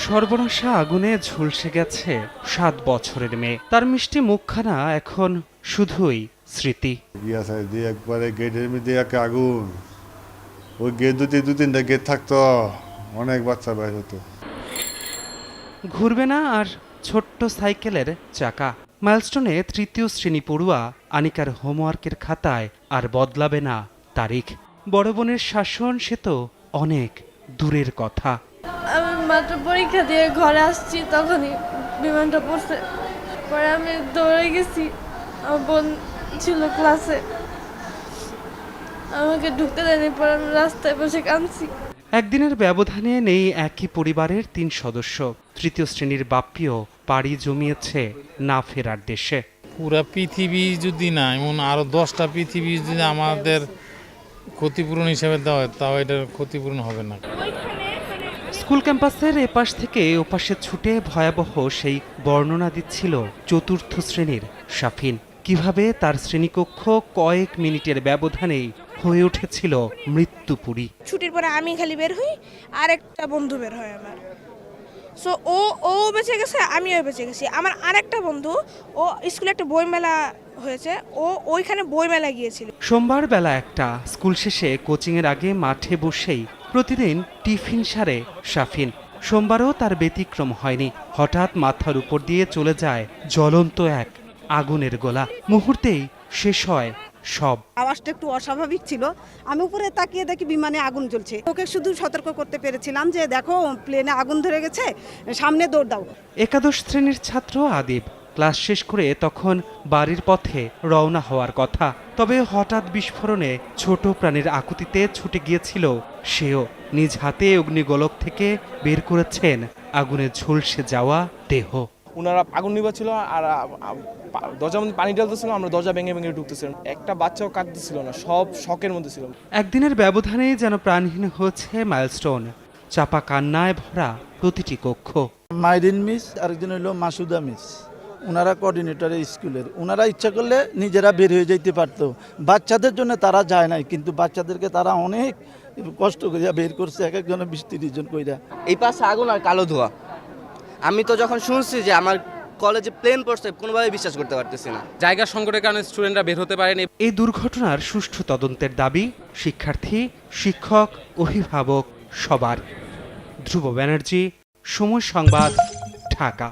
সর্বনাশা আগুনে ঝলসে গেছে ৭ বছরের মেয়ে। তার মিষ্টি মুখখানা এখন শুধুই স্মৃতি। একবারে গেটের মধ্যে আগুন, ওই গেট দু তিনটা গেট থাকতো, অনেক বাচ্চা বাইর হতো। ঘুরবে না আর ছোট্ট সাইকেলের চাকা। মাইলস্টোনে ৩য় শ্রেণী পড়ুয়া আনিকার হোমওয়ার্কের খাতায় আর বদলাবে না তারিখ। বড় বোনের শাসন সে তো অনেক দূরের কথা। আমি মাত্র পরীক্ষা দিয়ে ঘরে আসছি, তখনই বিমানটা পড়ছে। পরে আমি দৌড়ে গেছি, আমার বোন ছিল ক্লাসে, আমাকে ঢুকতে দেয়নি। পরে আমি রাস্তায় বসে কাঁদছি। একদিনের ব্যবধানে নেই একই পরিবারের ৩ সদস্য। ৩য় শ্রেণীর বাপ্পিও পাড়ি জমিয়েছে না ফেরার দেশে। পুরা পৃথিবী যদি না, এমন আরো 10টা পৃথিবী যদি আমাদের ক্ষতিপূরণ হিসেবে দেওয়া হয়, তাও এটার ক্ষতিপূরণ হবে না। স্কুল ক্যাম্পাসের এপাশ থেকে ওপাশে ছুটে ভয়াবহ সেই বর্ণনা দিচ্ছিল ৪র্থ শ্রেণীর শাফিন। কিভাবে তার শ্রেণীকক্ষ কয়েক মিনিটের ব্যবধানেই হয়ে উঠেছিল মৃত্যুপুরী। ছুটির পরে আমি খালি বের হই, আর একটা বন্ধু বের হয় আমার। সো ও বেঁচে গেছে, আমিও বেঁচে গেছি। আমার আরেকটা বন্ধু, ও স্কুলে একটা বইমেলা হয়েছে, ও ওইখানে বইমেলা গিয়েছিল। সোমবার বেলা ১টা, স্কুল শেষে কোচিংয়ের আগে মাঠে বসেই প্রতিদিন টিফিন সারে শাফিন। সোমবারও তার ব্যতিক্রম হয়নি। হঠাৎ মাথার উপর দিয়ে চলে যায় জ্বলন্ত এক আগুনের গোলা। মুহূর্তেই শেষ হয় সব। আওয়াজটা একটু অস্বাভাবিক ছিল। আমি উপরে তাকিয়ে দেখি বিমানে আগুন জ্বলছে। ওকে শুধু সতর্ক করতে পেরেছিলাম যে দেখো প্লেনে আগুন ধরে গেছে, সামনে দৌড় দাও। একাদশ শ্রেণীর ছাত্র আদিব ক্লাস শেষ করে তখন বাড়ির পথে রওনা হওয়ার কথা। তবে হঠাৎ বিস্ফোরণে ছোট প্রাণীর আকুতিতে ছুটে গিয়েছিল সেও। নিজ হাতে অগ্নিগোলক থেকে বের করেছেন আগুনে ঝলসে যাওয়া দেহ। ওনারা আগুন নিভাচ্ছিল আর দরজার মধ্যে পানি ঢালতেছিল, আমরা দরজা ভেঙে ভেঙে ঢুকতেছিলাম। একটা বাচ্চাও কাঁদতেছিল না, সব শকের মধ্যে ছিল। একদিনের ব্যবধানে যেন প্রাণহীন হয়েছে মাইলস্টোন। চাপা কান্নায় ভরা প্রতিটি কক্ষ। মাইরিন মিস, আরেকজন হইল মাসুদা মিস। ওনারা কোঅর্ডিনেটর স্কুলের। ওনারা ইচ্ছা করলে নিজেরা বের হয়ে যেতে পারতো। বাচ্চাদের জন্য তারা যায় নাই, কিন্তু বাচ্চাদেরকে তারা অনেক কষ্ট করিয়া বের করছে, এক একজনের ২০-৩০ জন কইরা। এই পাশে আগুন আর কালো ধোঁয়া। আমি তো যখন শুনছি যে আমার কলেজে প্লেন পড়ছে, কোনোভাবে বিশ্বাস করতে পারতেছি না। জায়গা সংকটের কারণে স্টুডেন্টরা বের হতে পারেনি। এই দুর্ঘটনার সুষ্ঠু তদন্তের দাবি শিক্ষার্থী, শিক্ষক, অভিভাবক সবার। ধ্রুব ব্যানার্জি, সময় সংবাদ, ঢাকা।